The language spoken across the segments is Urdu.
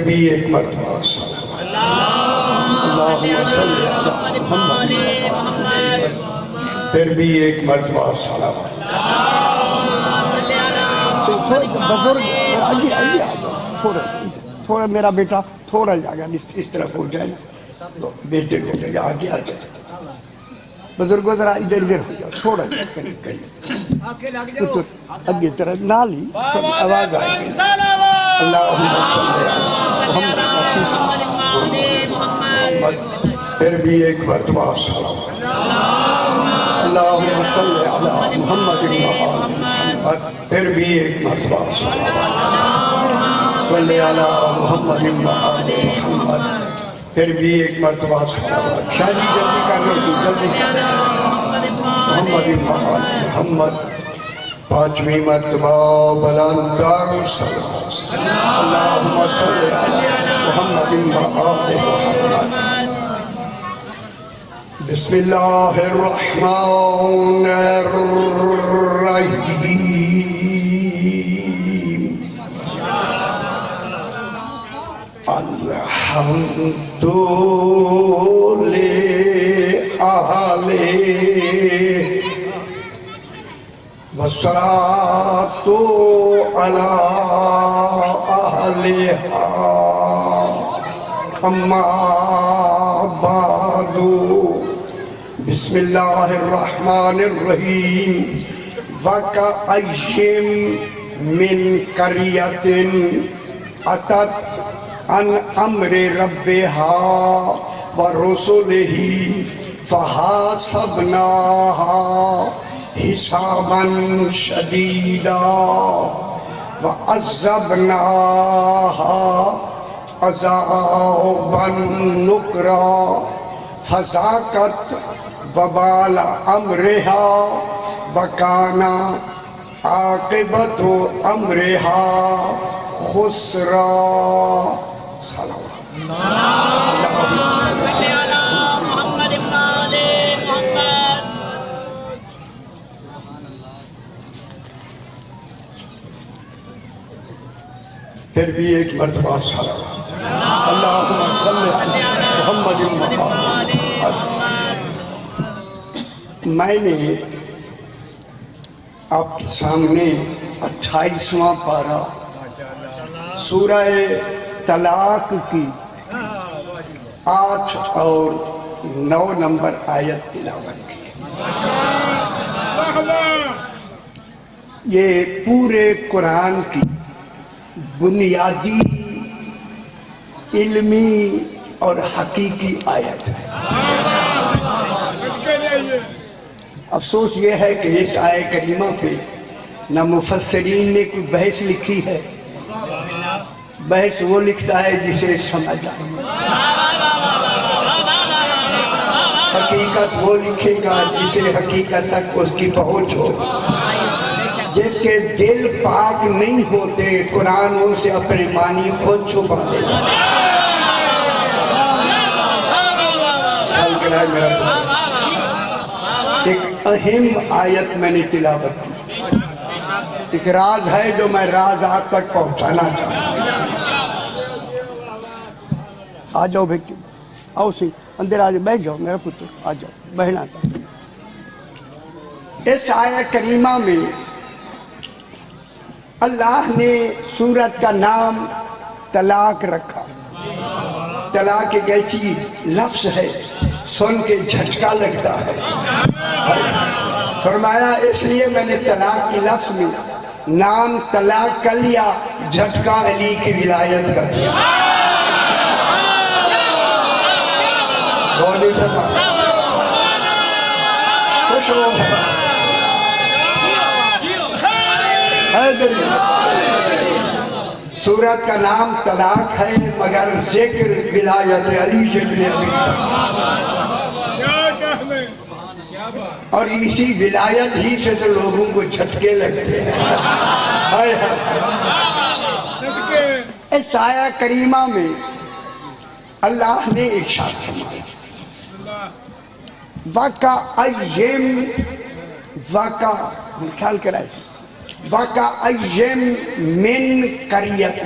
پھر بھی ایک مرتبہ اللہم صلی علی محمد، پھر بھی ایک مرتبہ صلوات۔ بزرگ آگے آگے آ جاؤ، تھوڑا میرا بیٹا تھوڑا جاگا اس طرف ہو جائے نا تو بیٹے کو لے جا، آگے آ جائے، بزرگوں ذرا ادھر ادھر ہو جاؤ، تھوڑا جا قریب قریب تو اگے طرح نال ہی آواز آئے گی۔ اللہم صلی علی محمد، پھر بھی ایک مرتبہ صلوات۔ اللہم صلی علی محمد محمد، پھر بھی ایک مرتبہ صلوات۔ صلی علی محمد محمد، پھر بھی ایک مرتبہ صلوات۔ شاہدی جلدی کر لو تو جلدی محمد محمد، پانچویں مرتبہ بلندار صلوات۔ اللہم صلی علی محمد محمد۔ بسم اللہ الرحمن الرحیم۔ الحمد للہ والصلاة علی اہلہا اما بعد۔ بسم اللہ الرحمن الرحیم۔ وَكَأَيٍّ مِّن قَرْيَةٍ أَتَتْ عَنْ أَمْرِ رَبِّهَا وَرُسُلِهِ فَحَاسَبْنَاهَا حِسَابًا شَدِيدًا وَعَذَّبْنَاهَا عَذَابًا نُكْرًا فَذَاقَتْ وَبَالَ أَمْرِهَا وَكَانَ عَاقِبَةُ أَمْرِهَا خُسْرًا۔ صلوات۔ پھر بھی ایک مرتبہ صلوات۔ اللہم صلی علی محمد محمد۔ میں نے آپ کے سامنے 28واں پارہ سورہ طلاق کی 8 اور 9 نمبر آیت تلاوت کی۔ یہ پورے قرآن کی بنیادی علمی اور حقیقی آیت ہے۔ افسوس یہ ہے کہ اس آیت کریمہ پہ نہ مفسرین نے کوئی بحث لکھی ہے۔ بحث وہ لکھتا ہے جسے سمجھ آئے، حقیقت وہ لکھے گا جسے حقیقت تک اس کی پہنچ ہو۔ جس کے دل پاک نہیں ہوتے قرآن ان سے اپنے معنی خود چھپا دیتا۔ ایک اہم آیت میں نے تلاوت کی، ایک راز ہے جو میں راز آپ تک پہنچانا چاہتا ہوں۔ آ جاؤ بیٹی، آؤ سی اندر آ جاؤ، بیٹھ جاؤ میرا پتر، آ جاؤ بہنا تھا۔ اس آیت کریمہ میں اللہ نے سورت کا نام طلاق رکھا۔ طلاق ایک ایسی لفظ ہے سن کے جھٹکا لگتا ہے۔ فرمایا اس لیے میں نے طلاق کی لفظ میں نام طلاق کر لیا، جھٹکا علی کی ولایت کر دیا۔ بولی فرما خوش ہو فرما سورت کا نام طلاق ہے مگر ذکر ولایت علی ابن ابی طالب، اور اسی ولایت ہی سے تو لوگوں کو جھٹکے لگتے ہیں۔ اس آیہ کریمہ میں اللہ نے ارشاد فرمایا وَكَأَيٍّ خیال کرائے وَكَأَيٍّ مِّن قَرْيَةٍ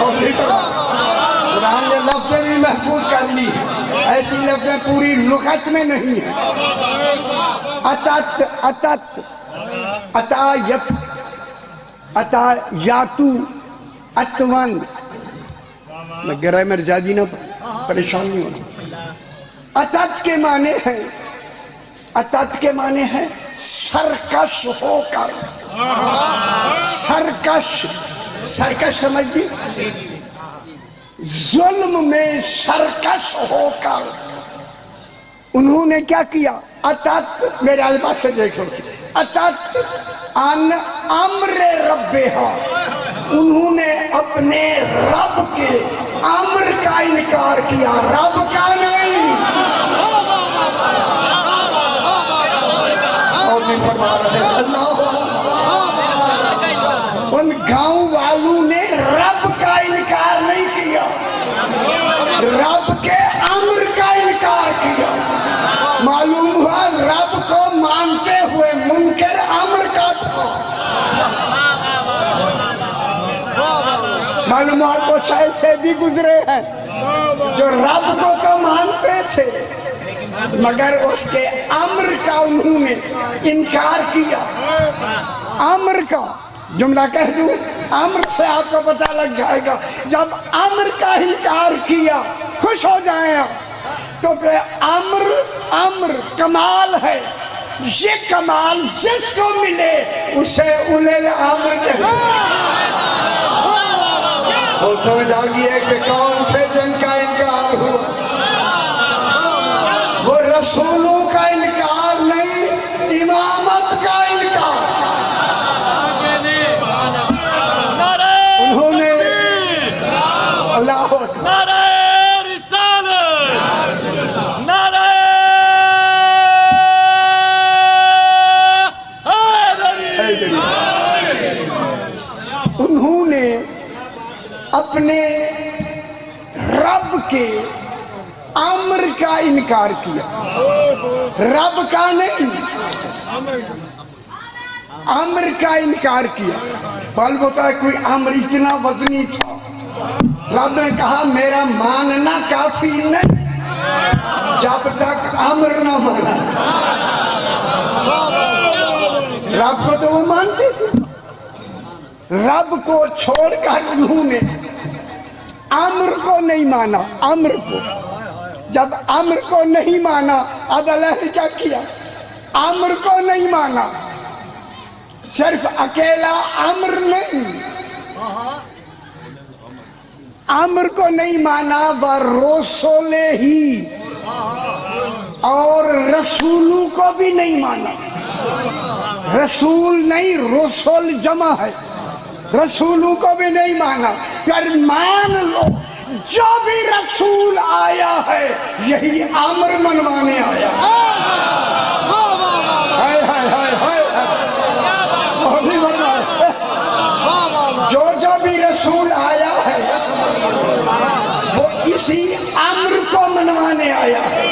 قرآن نے لفظیں بھی محفوظ کر لی، ایسی لفظیں پوری لغت میں نہیں ہیں۔ اتت اتت اتا یت اتا یاتو اتون، میں گرامر زیادہ نہ پریشان نہیں ہونا۔ اتت کے معنی ہے، اتت کے معنی ہے سرکش ہو کر، سرکش، سرکش سمجھ دی، ظلم میں سرکش ہو کر انہوں نے کیا کیا؟ اتت، میرے الفاظ سے دیکھو، اتت ان امر ربہا، انہوں نے اپنے رب کے امر کا انکار کیا، رب کا نہیں۔ اور نہیں فرما رہے اللہ، ان گاؤں والوں نے رب کا انکار نہیں کیا، رب کے امر کا انکار کیا۔ معلوم ہوا رب کو مانتے ہوئے منکر امر کا تھا۔ معلوم ہوا کچھ ایسے بھی گزرے ہیں جو رب کو تو مانتے تھے مگر اس کے امر کا انہوں نے انکار کیا۔ امر کا جملہ کہہ دوں، امر سے آپ کو پتہ لگ جائے گا، جب امر کا انکار کیا خوش ہو جائیں آپ، تو پھر امر، امر کمال ہے، یہ کمال جس کو ملے اسے اولل امر کہتے ہیں۔ وہ سمجھ آگئی ہے کہ کون تھے جن کا انکار ہوا؟ وہ رسولوں کا انکار نہیں، امامت کا انکار۔ انہوں نے اللہ نعرہ رسالت، نعرہ حیدری، انہوں نے اپنے رب کے امر کا انکار کیا، رب کا نہیں، امر کا انکار کیا۔ معلوم ہوتا ہے کوئی امر اتنا وزنی تھا، رب نے کہا میرا ماننا کافی نہیں جب تک امر نہ مانا۔ رب کو تو وہ مانتے تھے، رب کو چھوڑ کر انہوں نے امر کو نہیں مانا۔ امر کو جب امر کو نہیں مانا، اب اللہ نے کیا کیا؟ امر کو نہیں مانا، صرف اکیلا امر نہیں، امر کو نہیں مانا ورسول ہی، اور رسولوں کو بھی نہیں مانا۔ رسول نہیں، رسول جمع ہے، رسولوں کو بھی نہیں مانا۔ پھر مان لو جو بھی رسول آیا ہے یہی امر منوانے آیا۔ ہائے ہائے ہائے ہائے، جو بھی رسول آیا ہے وہ اسی امر کو منوانے آیا ہے۔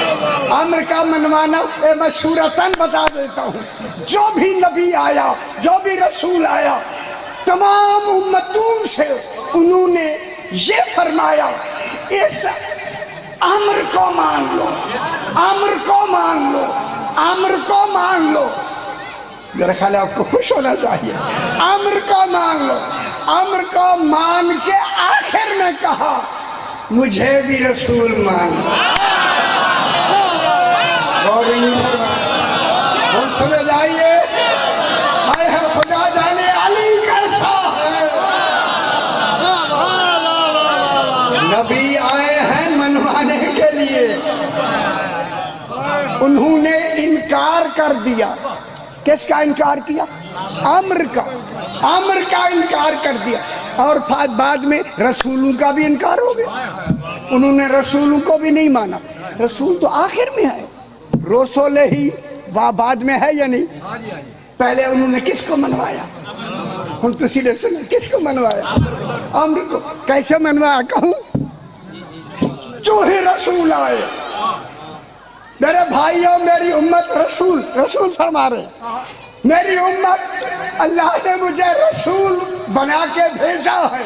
امر کا منوانا میں صورتاً بتا دیتا ہوں، جو بھی نبی آیا، جو بھی رسول آیا، تمام امتوں سے انہوں نے یہ فرمایا اس امر کو مان لو، امر کو مان لو، امر کو مان لو۔ میرا خیال ہے آپ کو خوش ہونا چاہیے۔ امر کو مان لو، امر کو مان کے آخر میں کہا مجھے بھی رسول مان لو۔ اور نہیں فرمایا، ہم سمجھ آئیے، ہائے ہم خدا جانے علی کیسا ہے۔ نبی آئے ہیں منوانے کے لیے، انہوں نے انکار کر دیا۔ کس کا انکار کیا؟ امر کا، امر کا انکار کر دیا، اور بعد میں رسولوں کا بھی انکار ہو گیا۔ انہوں نے رسولوں کو بھی نہیں مانا۔ رسول تو آخر میں ہے، رسول ہی وہ بعد میں ہے یا نہیں؟ پہلے انہوں نے کس کو منوایا؟ ہم تو سیدھے سنے، کس کو منوایا؟ امر کو۔ کیسے منوایا کہوں؟ جو ہی رسول آئے، میرے بھائیوں میری امت رسول، رسول فرما رہے ہیں میری امت، اللہ نے مجھے رسول بنا کے بھیجا ہے۔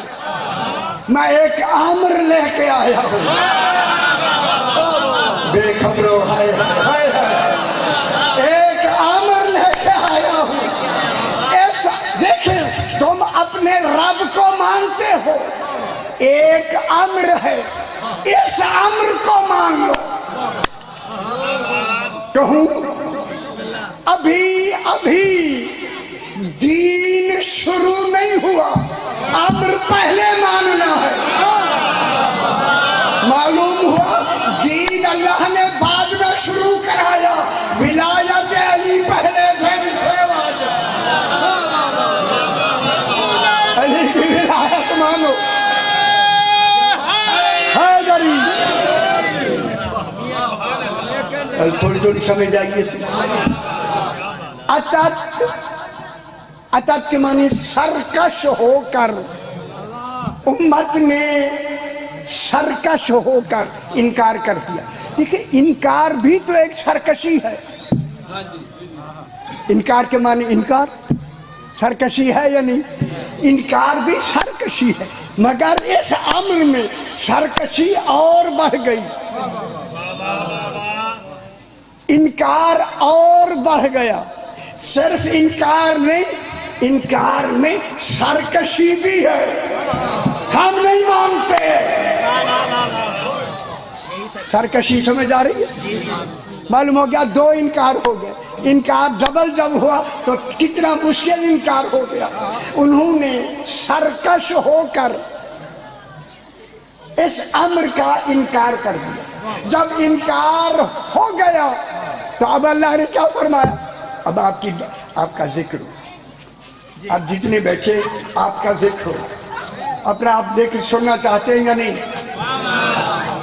میں ایک آمر لے کے آیا ہوں، بے خبرو ہائے ہائے ہائے، ایک آمر لے کے آیا ہوں۔ ایسا دیکھیں، تم اپنے رب کو مانتے ہو، ایک امر ہے، اس امر کو مان لو۔ کہوں ابھی دین شروع نہیں ہوا، امر پہلے ماننا ہے۔ معلوم ہوا دین اللہ نے بعد میں شروع کرایا، ولایت علی پہلے دن سے واجب، علی کی ولایت مانو۔ حیدری تھوڑی تھوڑی سمجھ آئیے۔ اتت کے معنی سرکش ہو کر، امت نے سرکش ہو کر انکار کر دیا۔ دیکھیں انکار بھی تو ایک سرکشی ہے، انکار کے معنی انکار سرکشی ہے یا نہیں؟ انکار بھی سرکشی ہے، مگر اس امر میں سرکشی اور بڑھ گئی، انکار اور بڑھ گیا۔ صرف انکار نہیں، انکار میں سرکشی بھی ہے، ہم نہیں مانتے۔ سرکشی سمجھ آ رہی ہے؟ معلوم ہو گیا دو انکار ہو گئے، انکار ڈبل جب ہوا تو کتنا مشکل انکار ہو گیا۔ انہوں نے سرکش ہو کر اس امر کا انکار کر دیا۔ جب انکار ہو گیا تو اب اللہ نے کیا فرمایا؟ اب آپ کا ذکر ہو، اب جتنے بیٹھے آپ کا ذکر ہو۔ اپنا آپ ذکر سننا چاہتے ہیں یا نہیں؟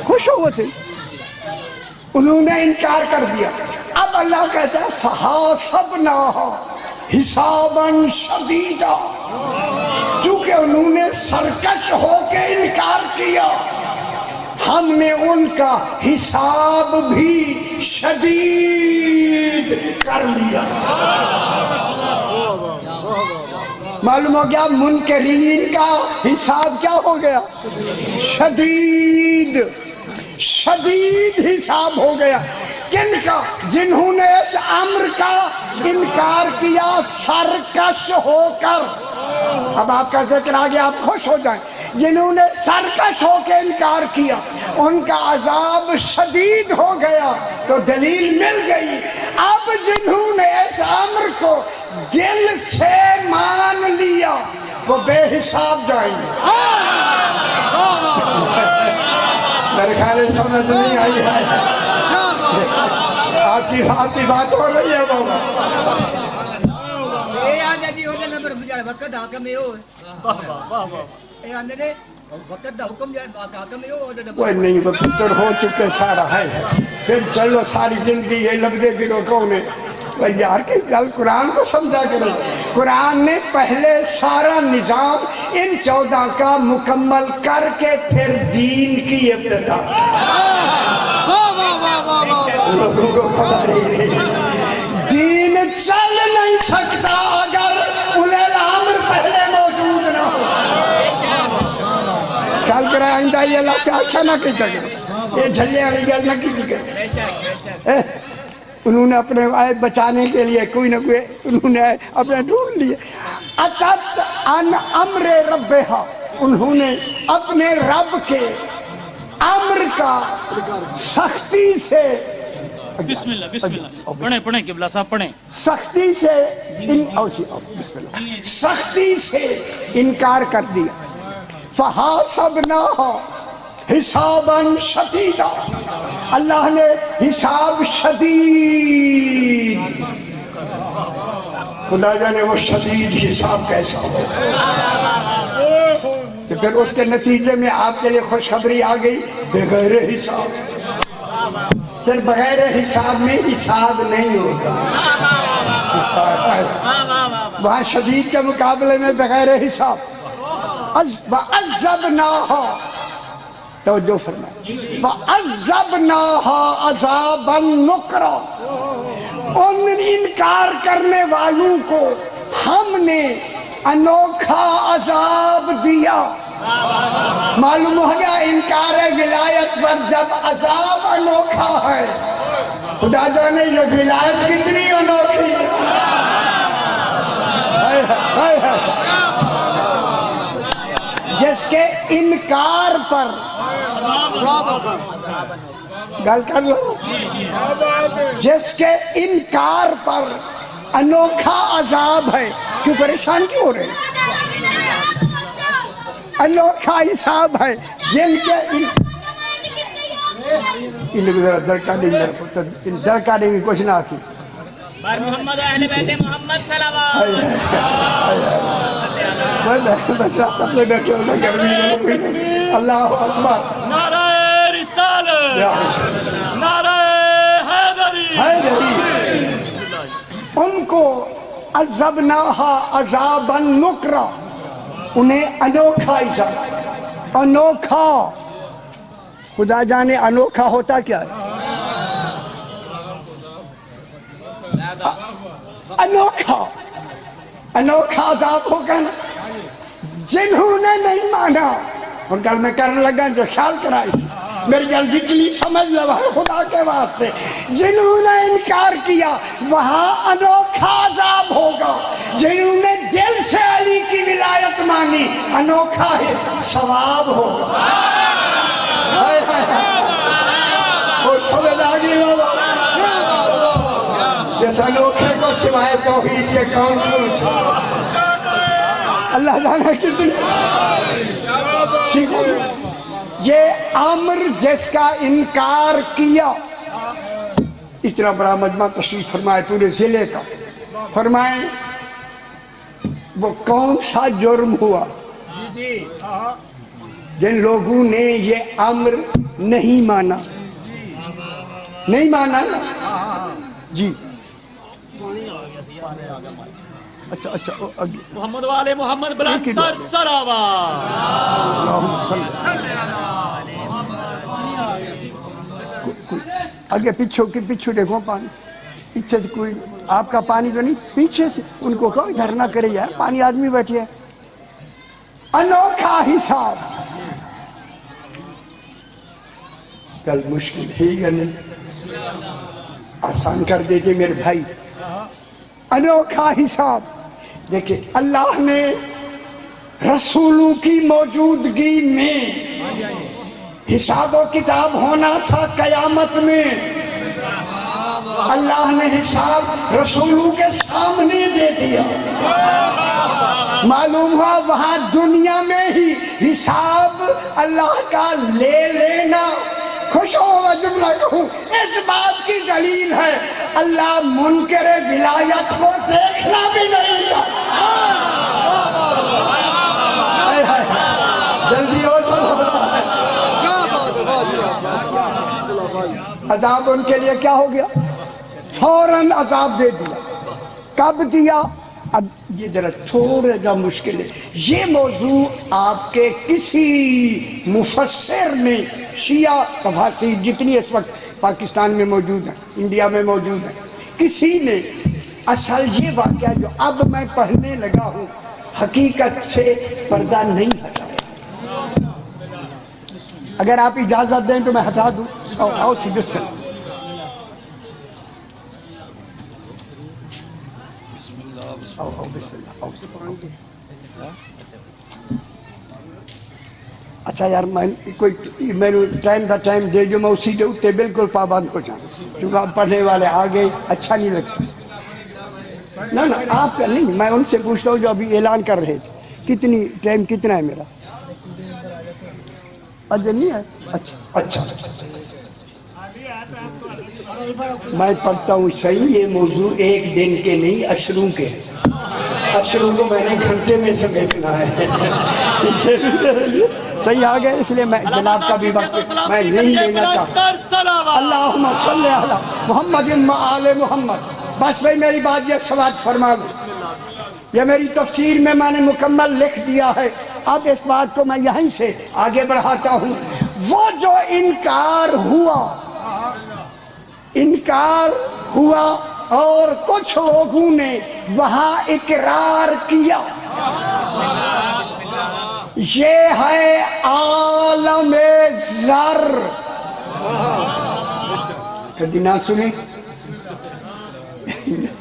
خوش ہو وہ سے، انہوں نے انکار کر دیا۔ اب اللہ کہتا ہے فَحَاسَبْنَاهَا حِسَابًا شَدِيدًا، چونکہ انہوں نے سرکش ہو کے انکار کیا، ہم نے ان کا حساب بھی شدید کر لیا۔ معلوم ہو گیا منکرین کا حساب کیا ہو گیا؟ شدید، شدید حساب ہو گیا۔ کن کا؟ جنہوں نے اس امر کا انکار کیا سرکش ہو کر۔ اب آپ کا ذکر آگے آپ خوش ہو جائیں۔ جنہوں نے سرکش ہو کے انکار کیا ان کا عذاب شدید ہو گیا، تو دلیل مل گئی۔ اب جنہوں نے اس امر کو دل سے مان لیا وہ بے حساب جائیں گے۔ میرے خیال سمجھ نہیں آئی ہے، آپ کی بات ہو رہی ہے بابا۔ وہ نہیں، وہ پتر ہو چکے سارا ہے، پھر چلو ساری زندگی یہ لفظے بھی روکو نے۔ یار کہ گل قرآن کو سمجھا کریں، قرآن نے پہلے سارا نظام ان 14 کا مکمل کر کے پھر دین کی ابتدا۔ لوگوں کو خبر ہی نہیں، دین چل نہیں سکتا اگر اولے الامر پہلے موجود نہ ہو۔ خیال کریں آئندہ یہ اللہ سے اچھا نہ کہتا کریں، یہ جھلے والی گل نہ کی کریں۔ انہوں نے اپنے آئے بچانے کے لیے کوئی نہ کوئی انہوں نے اپنے ڈھونڈ لیے۔ اتت ان امر ربہا، انہوں نے اپنے رب کے امر کا سختی سے، بسم اللہ بسم اللہ پڑھیں قبلہ صاحب پڑھیں، سختی سے بسم اللہ، سختی سے انکار کر دیا۔ فَحَاسَبْنَاهَا حساباً شدیدا، اللہ نے حساب شدید، خدا جانے وہ شدید حساب کیسا ہو۔ تو پھر اس کے نتیجے میں آپ کے لیے خوشخبری آ گئی، بغیر حساب، پھر بغیر حساب میں حساب نہیں ہوگا۔ وہاں شدید کے مقابلے میں بغیر حساب۔ وَعَذَّبْنَاهَا، توجہ فرمائیں، وَعَذَّبْنَاهَا عَذَابًا نُكْرًا، ان انکار کرنے والوں کو ہم نے انوکھا عذاب دیا۔ معلوم ہو گیا انکار ولایت پر جب عذاب انوکھا ہے. خدا جانے یہ ولایت کتنی انوکھی ہے. جس کے انکار پر گل کر لو، جس کے انکار پر انوکھا عذاب ہے. کیوں پریشان کیوں ہو رہے ہیں؟ انوکھا حساب ہے جن کے ان کو ذرا درکا دیں گے، درکا دیں گے کچھ نہ آتی. بر محمد و اہل بیت محمد صلوات. اللہ اکبر. نعرہ رسالت، یا حسین. نعرہ حیدری. ان کو عذبناہا عذابا نکرا، انہیں انوکھا حساب. انوکھا، خدا جانے انوکھا ہوتا کیا ہے؟ انوکھا انوکھا عذاب ہوگا نا. جنہوں نے نہیں مانا، اور گل میں کرنے لگا جو خیال کرائی میری گل بجلی سمجھ لو خدا کے واسطے. جنہوں نے انکار کیا وہاں انوکھا عذاب ہوگا. جنہوں نے دل سے علی کی ولایت مانی انوکھا ہے ثواب ہوگا. سمجھ آگئی بابا؟ جس انوکھے کو سوائے توحید کے کون سوچ؟ اللہ جانا کتنی ٹھیک ہو. یہ عامر جس کا انکار کیا، اتنا بڑا مجمع تشریف فرمائے پورے ضلع کا، فرمائیں وہ کون سا جرم ہوا جن لوگوں نے یہ امر نہیں مانا. نہیں مانا نا جی. اچھا اچھا محمد والے محمد بلندر صلوات. آگے پیچھے دیکھو پانی پیچھے سے کوئی آپ کا پانی تو نہیں پیچھے سے ان کو کہو ادھر نہ کرے یار پانی آدمی بیٹھے ہے. انوکھا حساب. کل مشکل ہی یا نہیں آسان کر دیتے میرے بھائی. انوکھا حساب. دیکھیں اللہ نے رسولوں کی موجودگی میں حساب و کتاب ہونا تھا قیامت میں. اللہ نے حساب رسولوں کے سامنے دے دیا. معلوم ہوا وہاں دنیا میں ہی حساب اللہ کا لے لینا. خوش ہو جملہ کہوں اس بات کی دلیل ہے اللہ منکر ولایت کو دیکھنا بھی نہیں چاہتا. جلدی ہو چلو. عذاب ان کے لیے کیا ہو گیا؟ فوراً عذاب دے دیا. کب دیا؟ اب یہ ذرا تھوڑا جا مشکل ہے. یہ موضوع آپ کے کسی مفسر نے شیعہ تفاسیر جتنی اس وقت پاکستان میں موجود ہیں انڈیا میں موجود ہیں کسی نے اصل یہ واقعہ جو اب میں پڑھنے لگا ہوں حقیقت سے پردہ نہیں ہٹایا. اگر آپ اجازت دیں تو میں ہٹا دوں. آؤ سیدھے سے. اچھا یار میں ٹائم دے جو میں اسی کے اتے بالکل پابند ہو جاؤں کیونکہ آپ پڑھنے والے آگے اچھا نہیں لگتا. نہ آپ کا نہیں میں ان سے پوچھتا ہوں جو ابھی اعلان کر رہے تھے کتنی ٹائم کتنا ہے میرا؟ اجل نہیں ہے. اچھا میں پڑھتا ہوں صحیح. یہ موضوع ایک دن کے نہیں اشروں کے ہیں. اشروں کو میں نے گھنٹے میں سمیٹنا ہے. صحیح آ گئے اس لیے میں جناب کا بھی وقت میں نہیں لینا چاہتا. اللہم صلی علی محمد و آل محمد. بس بھائی میری بات یہ سماعت فرما دیں. یہ میری تفسیر میں نے مکمل لکھ دیا ہے. اب اس بات کو میں یہیں سے آگے بڑھاتا ہوں. وہ جو انکار ہوا اور کچھ لوگوں نے وہاں اقرار کیا. یہ ہے عالم ذر. کبھی نہ سنے؟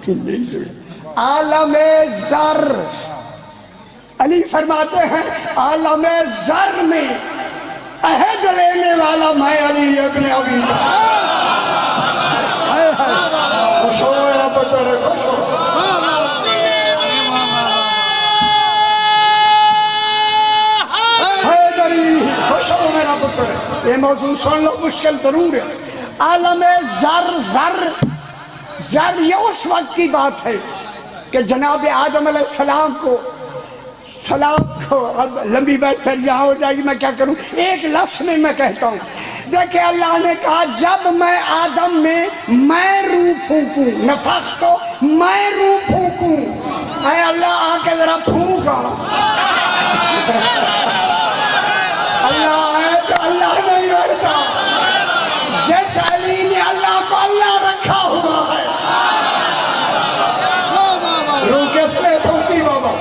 نہیں سنے. عالم ذر. علی فرماتے ہیں عالم ذر میں عہد لینے والا میں علی ابن ابی طالب. خوش ہو میرا پتر، خوش ہو. خوش ہو میرا پتر. یہ موضوع سن لو، مشکل ضرور ہے. عالم ذر. ذر یہ اس وقت کی بات ہے کہ جناب آدم علیہ السلام کو اب لمبی بات پھر یہاں ہو جائے گی، میں کیا کروں، ایک لفظ میں میں کہتا ہوں. دیکھیں اللہ نے کہا جب میں آدم میں روح پھونکوں، نفخت تو میں روح پھونکوں. اے اللہ آ کے ذرا پھونکا. اللہ ہے تو اللہ نہیں رہتا. جس علی نے اللہ کو اللہ رکھا ہوا ہے. روح کس نے پھونکی بابا؟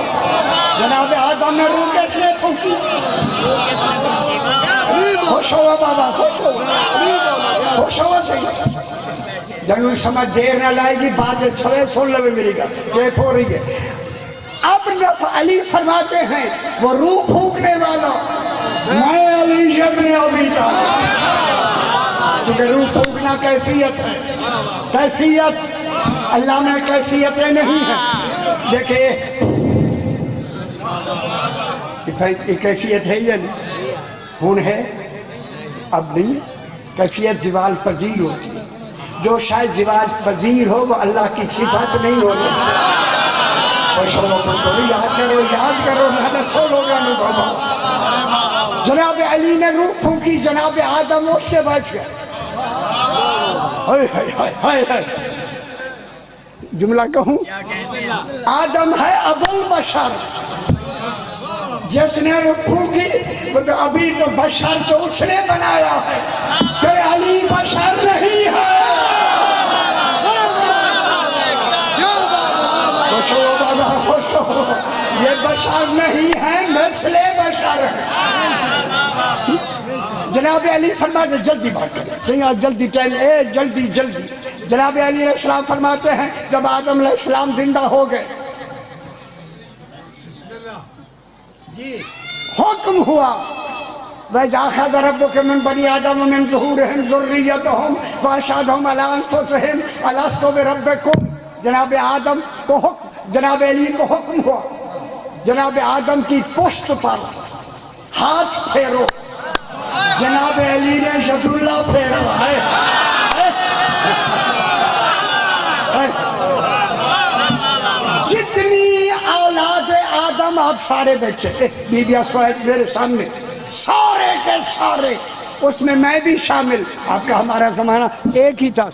جناب آدم نے روح کس نے پھونکی؟ خوش ہوا بابا، خوش ہوا، خوش ہوا. صحیح جنوب سمجھ دیر نہ لائے گی، بعد میں سن لو میری گا ٹیپ ہو رہی ہے. اب علی فرماتے ہیں وہ روح پھونکنے والا میں علی ابن ابی طالب. کیونکہ روح پھونکنا کیفیت ہے. کیفیت اللہ میں کیفیتیں نہیں ہیں. دیکھیں کیفیت ہے یا نہیں؟ ہون ہے اب نہیں. کیفیت زوال پذیر ہوتی ہے. جو شاید زوال پذیر ہو وہ اللہ کی صفت نہیں ہو سکتی. خوش ہو تو یاد کرو محنت سو لوگوں نے بابا. جناب علی نے روح پھونکی، جناب آدم اس کے بچ گئے. جملہ کہوں، آدم ہے ابو البشر. جس نے روح پھونکی وہ تو ابھی تو بشر تو اس نے بنایا ہے، پھر علی بشر نہیں ہے. خوش ہو بابا، خوش ہو. یہ بشر نہیں ہے، مثل بشر ہے. جناب علی فرماتے جلدی بات کریں سیاں، جلدی ٹائم ہے، جلدی. جناب علی علیہ السلام فرماتے ہیں جب آدم علیہ السلام زندہ ہو گئے، حکم ہوا وَإِذْ أَخَذَ رَبُّكَ مِنْ بَنِي آدَمَ مِنْ ظُهُورِهِمْ ذُرِّيَّتَهُمْ وَأَشْهَدَهُمْ عَلَىٰ أَنفُسِهِمْ أَلَسْتُ بِرَبِّكُمْ. جناب آدم کو جناب علی کو حکم ہوا جناب آدم کی پشت پر ہاتھ پھیرو. جناب علی نے ید اللہ پھیرا. جتنی اولاد آدم آپ سارے بیٹھے، بی بی اسوائد میرے سامنے، سارے کے سارے، اس میں بھی شامل. آپ کا ہمارا زمانہ ایک ہی تھا،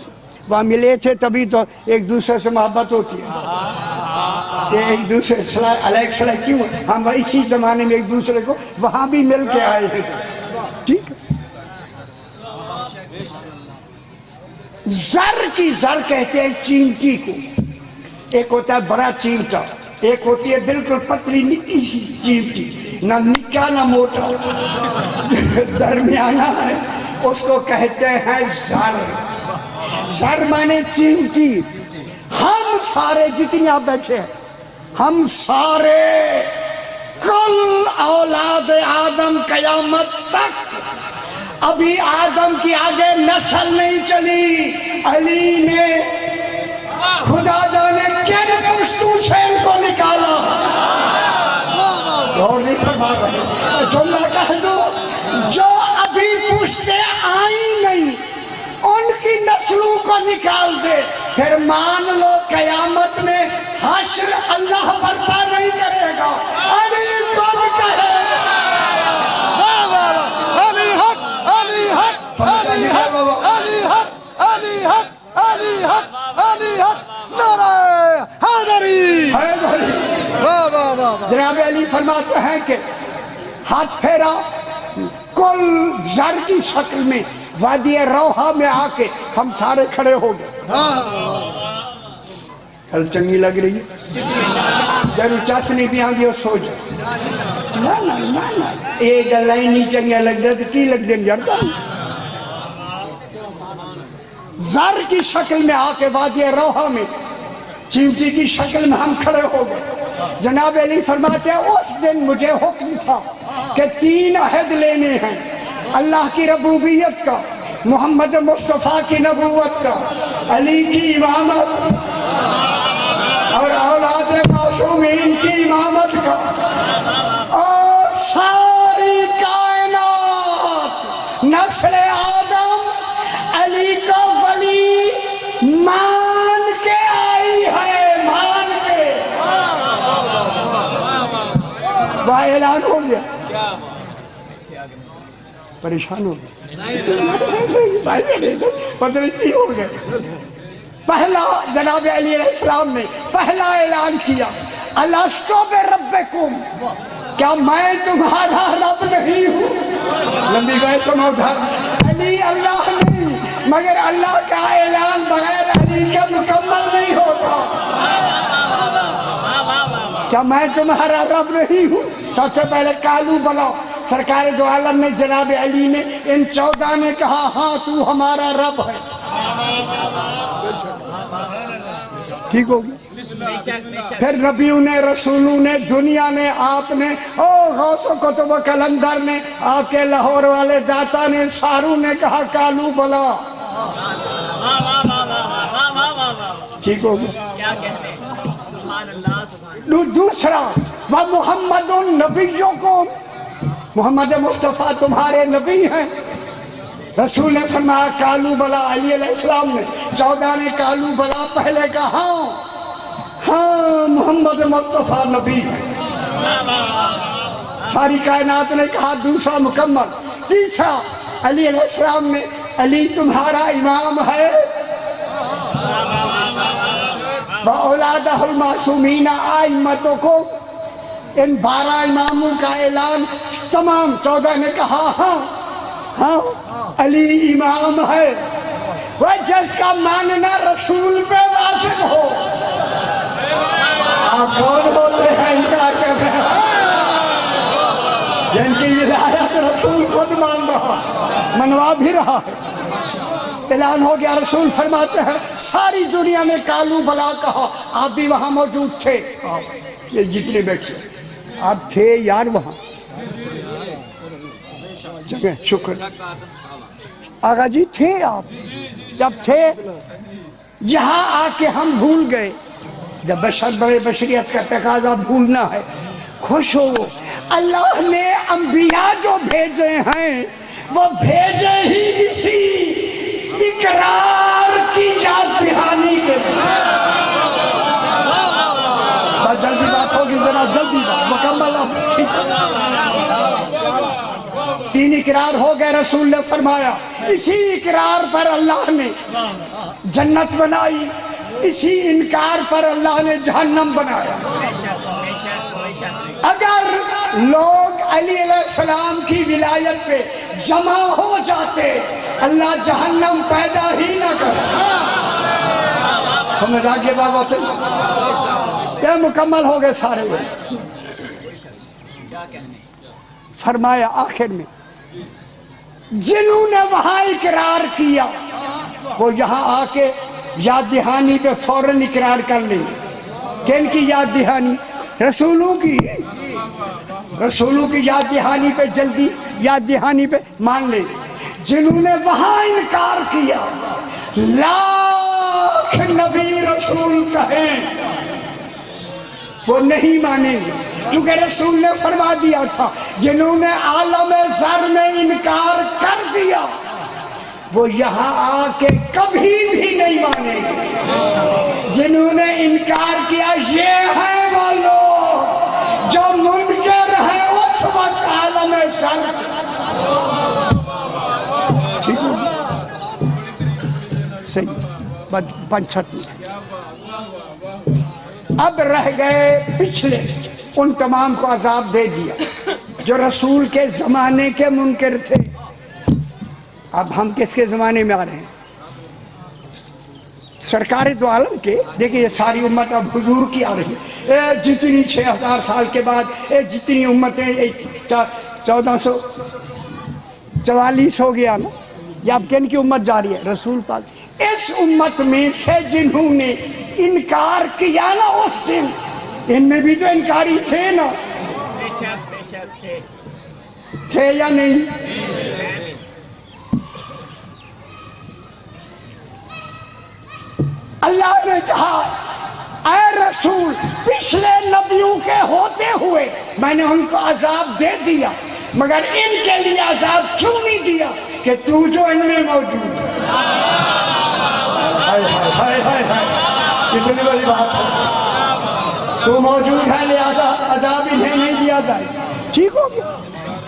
وہاں ملے تھے تبھی تو ایک دوسرے سے محبت ہوتی ہے. ایک دوسرے علیہ السلام کیوں ہم اسی زمانے میں ایک دوسرے کو وہاں بھی مل کے آئے ہیں. ٹھیک. زر کی زر کہتے ہیں چیمٹی کو. ایک ہوتا ہے بڑا چیمٹا، ایک ہوتی ہے بالکل پتلی نکی سی چیمٹی، نہ نکا نہ موٹا، درمیانہ ہے، اس کو کہتے ہیں زر. زر مانے چیمٹی. ہم سارے جتنے آپ بیٹھے ہیں، ہم سارے کل اولاد آدم قیامت تک، ابھی آدم کی آگے نسل نہیں چلی. علی نے خدا جانے کن پشتوں سے ان کو نکالا. اور نہیں فرما رہے جملہ کہہ دو، جو ابھی پشتیں آئی نہیں ان کی نسلوں کو نکال دے، پھر مان لو قیامت میں حشر اللہ برپا نہیں کرے گا. علی تم کہے علی حق، علی حق، علی حق، علی حق، علی حق، علی حق، علی حق. نعرہ حیدری. جناب علی فرماتے ہیں کہ ہاتھ پھیرا، کل زر کی شکل میں وادی روحا میں آ کے ہم سارے کھڑے ہو گئے. کل چنگی لگ رہی ہے، جب چاشنی بھی آگے اور سو جائے. نا یہ گلا ہی نہیں چنگا لگتا تو کی لگ دیں یار زر کی شکل میں آ کے وادی روحا میں چیمٹی کی شکل میں ہم کھڑے ہو گئے. جناب علی فرماتے ہیں اس دن مجھے حکم تھا کہ 3 عہد لینے ہیں، اللہ کی ربوبیت کا، محمد مصطفیٰ کی نبوت کا، علی کی امامت اور اولاد معصومین کی امامت کا، اور ساری کائنات نسل آدم علی کو ولی مان کے آئی ہے، مان کے. وہ اعلان ہو گیا، پریشان ہو گیا، پتہ نہیں ہو گئے. پہلا جناب علی علیہ السلام نے پہلا اعلان کیا، الستو بربکم، کیا میں تمہارا رب نہیں ہوں؟ لمبی بات سنو ادھر. علی اللہ نہیں، مگر اللہ کا اعلان بغیر علی کے مکمل نہیں ہوتا. کیا میں تمہارا رب نہیں ہوں؟ سب سے پہلے کالو بلاؤ. سرکار دو عالم نے جناب علی نے ان 14 نے کہا ہاں تو ہمارا رب ہے. ٹھیک ہوگی. پھر نبیوں نے، رسولوں نے، دنیا نے، آپ نے، غوث و کتب و کلندر نے، آپ کے لاہور والے داتا نے، ساروں نے کہا کالو بلا. ٹھیک ہوگی. دوسرا وَمُحَمَّدٌ نَبِيُّكُمْ، محمد مصطفیٰ تمہارے نبی ہیں. رسول نے فرمایا کالو بلا. علی علیہ السلام نے 14 نے کالو بلا پہلے کہا ہاں محمد مصطفیٰ نبی ہے. ساری کائنات نے کہا دوسرا مکمل. تیسرا علی علیہ السلام نے علی تمہارا امام ہے. وَأَوْلَادَهُ الْمَعْصُومِينَ أَئِمَّتُكُمْ، ان 12 اماموں کا اعلان تمام 14 نے کہا ہاں علی امام ہے. وہ جس کا ماننا رسول پہ واجب ہو. آپ کون ہوتے ہیں انکار کر رہے ہیں؟ جن کی ولایت رسول خود مان رہا، منوا بھی رہا ہے. اعلان ہو گیا. رسول فرماتے ہیں ساری دنیا نے کالو بلا کہا. آپ بھی وہاں موجود تھے. یہ جتنے بیٹھے آپ تھے یار وہاں. جگہ شکر آقا جی تھے. آپ جب تھے یہاں آ کے ہم بھول گئے. جب بشر بڑے بشریت کا تقاضا بھولنا ہے. خوش ہو اللہ نے انبیاء جو بھیجے ہیں وہ بھیجے ہی اسی اقرار کی یاد دہانی کے لیے. بس جلدی بات ہوگی ذرا جلدی بات مکمل. اب 3 اقرار ہو گئے. رسول نے فرمایا اسی اقرار پر اللہ نے جنت بنائی، اسی انکار پر اللہ نے جہنم بنایا. اگر لوگ علی علیہ السلام کی ولایت پہ جمع ہو جاتے اللہ جہنم پیدا ہی نہ کرے. ہمیں راگے بابا سے یہ مکمل ہو گئے سارے. فرمایا آخر میں جنہوں نے وہاں اقرار کیا وہ یہاں آ کے یاد دہانی پہ فوراً اقرار کر لیں گے. کن کی یاد دہانی؟ رسولوں کی. رسولوں کی یاد دہانی پہ جلدی یاد دہانی پہ مان لیں گے. جنہوں نے وہاں انکار کیا لاکھ نبی رسول کہیں وہ نہیں مانیں گے، کیونکہ رسول نے فرما دیا تھا جنہوں نے عالم زر میں انکار کر دیا وہ یہاں آ کے کبھی بھی نہیں مانیں گے. جنہوں نے انکار کیا یہ ہے وہ لوگ جو منکر ہے اس وقت عالم زر. ٹھیک ہے صحیح. 65 منٹ اب رہ گئے پچھلے. ان تمام کو عذاب دے دیا جو رسول کے زمانے کے منکر تھے. اب ہم کس کے زمانے میں آ رہے ہیں؟ سرکار دو عالم کے دیکھیں یہ ساری امت اب حضور کی آ رہی ہے، جتنی 6000 سال کے بعد جتنی امتیں 1444 ہو گیا نا، یہ اب کن کی امت جاری ہے؟ رسول پاک اس امت میں سے جنہوں نے انکار کیا نا اس دن، ان میں بھی تو انکاری تھے نا، تھے یا نہیں؟ اللہ نے کہا اے رسول پچھلے نبیوں کے ہوتے ہوئے میں نے ان کو عذاب دے دیا، مگر ان کے لیے عذاب کیوں نہیں دیا کہ تو جو ان میں موجود ہے۔ ہائے ہائے ہائے ہائے ہائے، کتنی بڑی بات ہے، تو موجود ہے لہذا عذاب انہیں نہیں دیا جائے، ٹھیک ہو گیا۔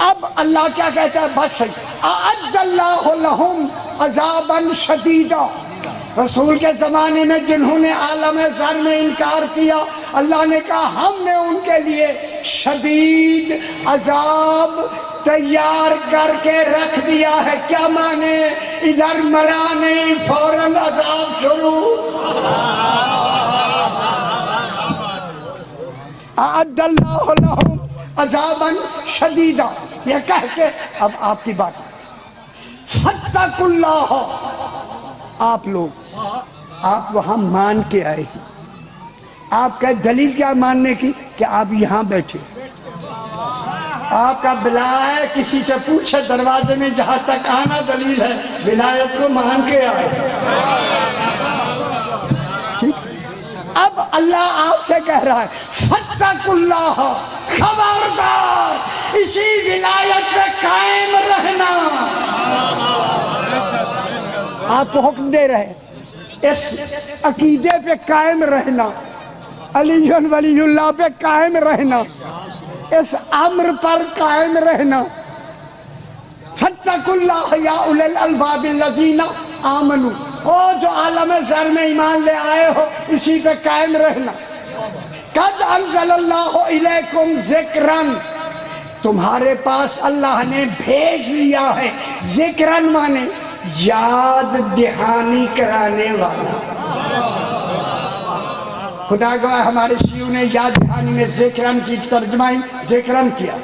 اب اللہ کیا کہتا ہے؟ بس صحیح، اعد اللہ لہم عذابا شدیدا، رسول کے زمانے میں جنہوں نے عالم زر میں انکار کیا، اللہ نے کہا ہم نے ان کے لیے شدید عذاب تیار کر کے رکھ دیا ہے۔ کیا مانے؟ ادھر مرا نہیں، فوراً عذاب شروع۔ اعد اللہ لہم عذابا شدیدا، یہ کہہ کے اب آپ کی بات، فاتقوا اللہ، آپ لوگ آپ وہاں مان کے آئے ہیں، آپ کا دلیل کیا ماننے کی کہ آپ یہاں بیٹھے، آپ کا بلا ہے کسی سے پوچھے دروازے میں جہاں تک آنا دلیل ہے، ولایت کو مان کے آئے۔ اب اللہ آپ سے کہہ رہا ہے فاتقوا اللہ، خبردار اسی ولایت پہ قائم رہنا، آپ کو حکم دے رہے ہیں اس عقیدے پہ قائم رہنا، علی ولی اللہ پہ قائم رہنا، اس امر پر قائم رہنا۔ فاتقوا اللہ یا اولی الالباب الذین آمنوا، او جو عالم زر میں ایمان لے آئے ہو اسی پہ قائم رہنا۔ قد انزل اللہ الیکم ذکرن، تمہارے پاس اللہ نے بھیج دیا ہے، ذکرن مانے یاد دہانی کرانے والا۔ خدا گواہ ہمارے شیعوں نے یاد دہانی میں ذکرن کی ترجمہ ذکرن کیا،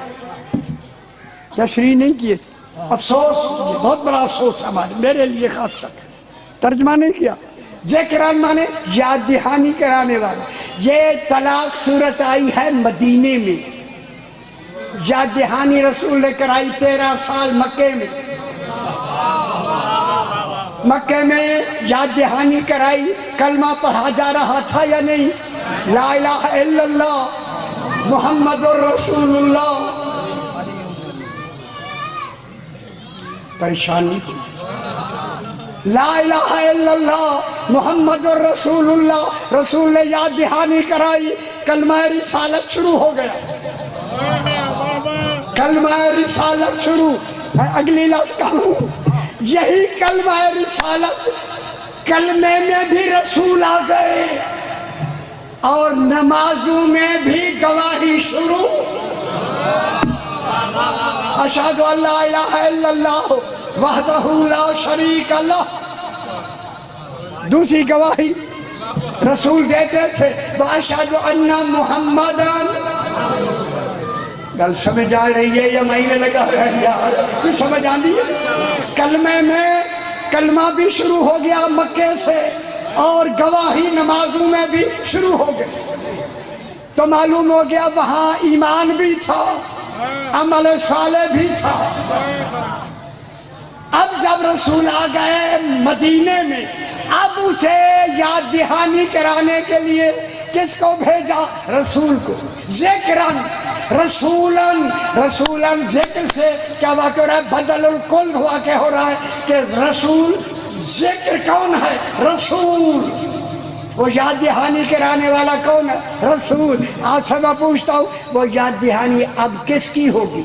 تشریح نہیں کی، افسوس، بہت بڑا افسوس ہمارے، میرے لیے خاص کر ترجمہ نہیں کیا۔ ذکرن مانے یاد دہانی کرانے والا۔ یہ طلاق صورت آئی ہے مدینے میں، یاد دہانی رسول نے کرائی 13 سال مکے میں، مکے میں یاد دہانی کرائی، کلمہ پڑھا جا رہا تھا یا نہیں؟ لا الہ الا اللہ محمد الرسول اللہ، پریشانی تھی، لا الہ الا اللہ محمد الرسول اللہ، رسول نے یاد دہانی کرائی، کلمہ رسالت شروع ہو گیا، کلمہ رسالت شروع۔ میں اگلی لفظ کہوں، یہی کلمہ رسالت، کلمے میں بھی رسول آ گئے اور نمازوں میں بھی گواہی شروع، اشہد ان لا الہ الا اللہ وحدہ لا شریک لہ۔ دوسری گواہی رسول دیتے تھے، واشہد ان محمدً، گل سمجھ آ رہی ہے یا مہینے لگا رہا ہے یار؟ یہ سمجھ آ رہی ہے؟ کلمے میں کلمہ بھی شروع ہو گیا مکے سے، اور گواہی نمازوں میں بھی شروع ہو گئی، تو معلوم ہو گیا وہاں ایمان بھی تھا، عمل صالح بھی تھا۔ اب جب رسول آ گئے مدینے میں، اب اسے یاد دہانی کرانے کے لیے کس کو بھیجا؟ رسول کو۔ ذکرن، رسولن، رسولن ذکر سے کیا واقع ہو رہا ہے؟ بدل الکل ہوا کہ ہو رہا ہے کہ رسول، ذکر کون ہے؟ رسول۔ وہ یاد دہانی کرانے والا کون ہے؟ رسول۔ آج سے میں پوچھتا ہوں وہ یاد دہانی اب کس کی ہوگی؟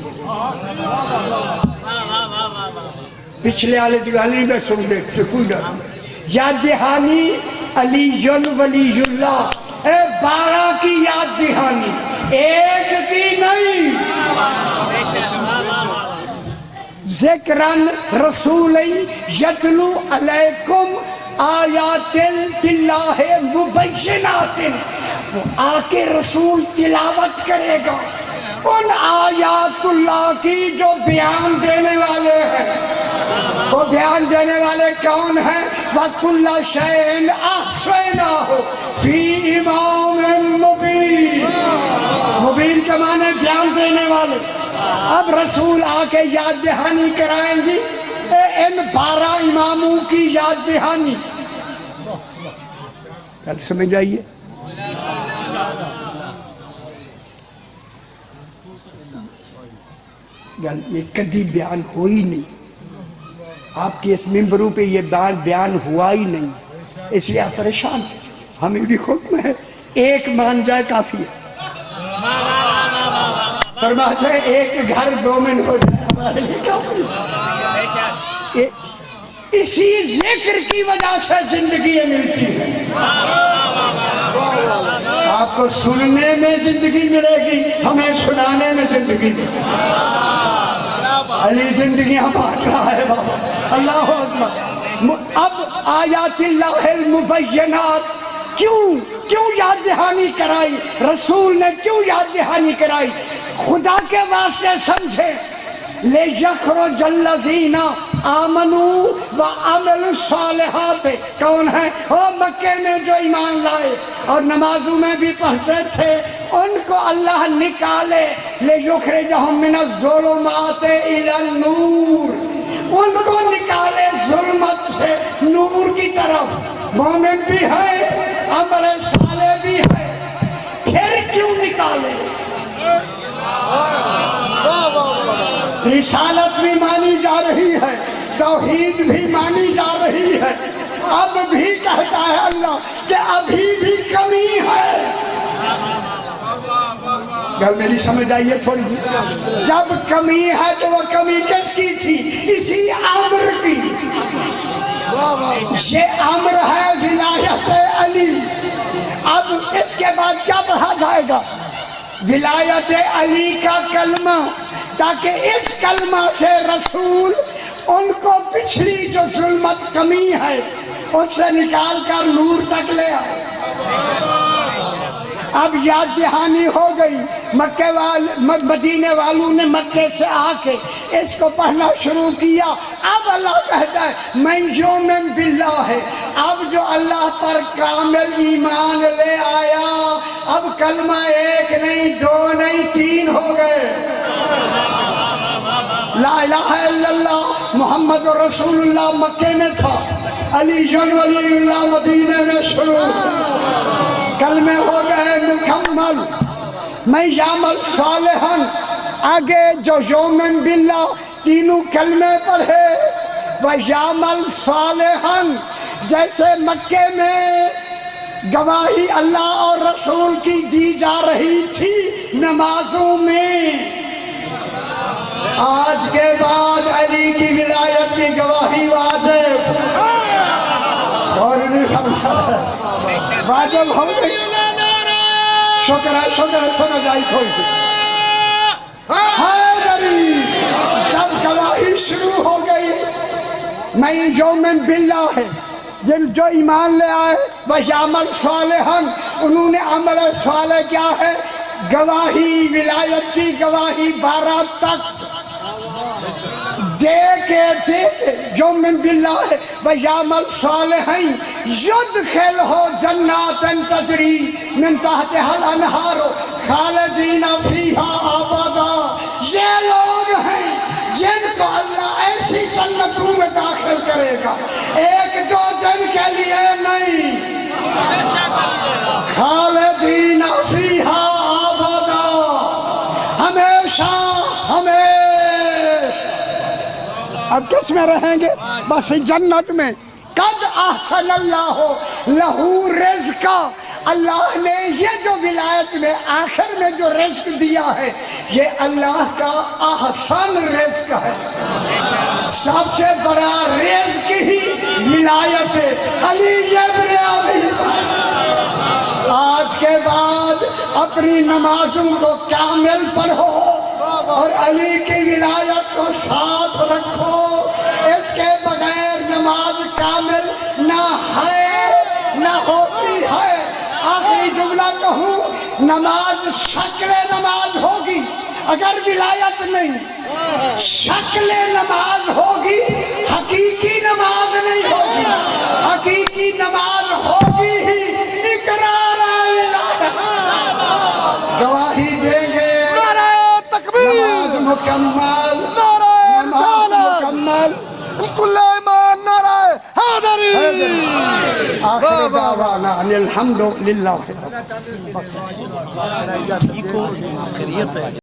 پچھلے والے دہانی میں سن لے کوئی ڈر، یاد دہانی علی ولی اللہ، 12 کی یاد دہانی، ایک کی نہیں۔ ذکرن رسول یتلو علیکم آیات اللہ مبینات، وہ آ کے رسول تلاوت کرے گا ان آیات اللہ کی جو بیان دینے والے ہیں۔ وہ بیان دینے والے کون ہیں؟ وَكُلَّ شَيْءٍ أَحْصَيْنَاهُ فِي إِمَامٍ مُبِينٍ۔ مبین کے معنی بیان دینے والے۔ اب رسول آ کے یاد دہانی کرائیں گی ان 12 اماموں کی یاد دہانی۔ کل سمجھ آئیے؟ یہ کبھی بیان ہوئی نہیں، آپ کی اس ممبروں پہ یہ بیان ہوا ہی نہیں، اس لیے آپ پریشان ہیں۔ ہمیں بھی حکم ہے ایک مان جائے کافی ہے۔ فرماتے ہیں ایک گھر 2 من ہو جائے ہمارے لیے کافی ہے۔ اسی ذکر کی وجہ سے زندگی ملتی ہے۔ آپ کو سننے میں زندگی ملے گی، ہمیں سنانے میں زندگی ملے گی۔ علی زندگیاں بانٹ رہا ہے بابا، اللہ اکبر۔ اب آیات اللہ المبینات کیوں یاد دہانی کرائی؟ رسول نے کیوں یاد دہانی کرائی؟ خدا کے واسطے سمجھے، لِيَخْرُجَ الَّذِينَ آمَنُوا وَعَمِلُوا الصَّالِحَاتِ۔ کون ہیں؟ وہ مکے میں جو ایمان لائے اور نمازوں میں بھی پڑھتے تھے، ان کو اللہ نکالے، لِيُخْرِجَهُم مِّنَ الظُّلُمَاتِ إِلَى النُّورِ، ان کو نکالے ظلمت سے نور کی طرف۔ مومن بھی ہے، عمل صالح بھی ہے، پھر کیوں نکالے؟ رسالت بھی مانی جا رہی ہے، توحید بھی مانی جا رہی ہے، اب بھی کہتا ہے اللہ کہ ابھی بھی کمی ہے۔ گل میری سمجھ آئیے تھوڑی جی؟ جب کمی ہے تو وہ کمی کس کی تھی؟ اسی امر کی۔ یہ امر ہے ولایت علی۔ اب اس کے بعد کیا پڑھا جائے گا؟ ولایت علی کا کلمہ، تاکہ اس کلمہ سے رسول ان کو پچھلی جو ظلمت کمی ہے اس سے نکال کر نور تک لے آئے۔ اب یاد دہانی ہو گئی، مدینے والوں نے مکے سے آ کے اس کو پڑھنا شروع کیا۔ اب اللہ کہتا ہے من یؤمن باللہ ہے، اب جو اللہ پر کامل ایمان لے آیا، اب کلمہ 1 نہیں 2 نہیں 3 ہو گئے۔ لا الہ الا اللہ محمد رسول اللہ مکے میں تھا، علی جن ولی اللہ مدینے میں شروع، کلمے ہو گئے مکمل۔ میں یعمل صالحا، آگے جو یومن باللہ تینوں کلمے پڑھے، وَيَعْمَلْ صَالِحًا، جیسے مکے میں گواہی اللہ اور رسول کی دی جا رہی تھی نمازوں میں، آج کے بعد علی کی ولایت کی گواہی واجب اور واجب ہو گئی۔ شکر ہے سمجھ آئی تھوڑی سی۔ حیدری جب گواہی شروع ہو گئی، میں یومن باللہ ہے، جن جو ایمان لے آئے، وَيَعْمَلْ صَالِحًا، انہوں نے عمل صالح کیا ہے؟ گواہی، ولایت کی گواہی 12 تک دے کے یومن باللہ ہے، وَيَعْمَلْ صَالِحًا يُدْخِلْهُ جَنَّاتٍ تَجْرِي مِن تَحْتِهَا الْأَنْهَارُ خَالِدِينَ فِيهَا أَبَدًا۔ یہ لوگ ہیں جن کو اللہ ایسی جنتوں میں داخل کرے گا، 1-2 دن کے لیے نہیں، خالدین فیہا ابدا، ہمیشہ ہمیشہ۔ اب کس میں رہیں گے؟ بس جنت میں۔ قد احسن اللہ لہو رزقا، اللہ نے یہ جو ولایت میں آخر میں جو رزق دیا ہے، یہ اللہ کا احسن رزق ہے۔ سب سے بڑا رزق ہی ولایت ہے۔ علی ابن ابی طالب، آج کے بعد اپنی نمازوں کو کامل پڑھو اور علی کی ولایت کو ساتھ رکھو، اس کے بغیر نماز کامل نہ ہے نہ ہوتی ہے. آخری جملہ کہوں, نماز شکل نماز ہوگی اگر ولایت نہیں, شکل نماز ہوگی حقیقی نماز نہیں ہوگی. حقیقی نماز ہوگی ہی اقرار الہ, گواہی دیں گے نماز مکمل, نماز مکمل. کل ایمان نعرہ حیدری. آخر دعوانا ان الحمد للہ.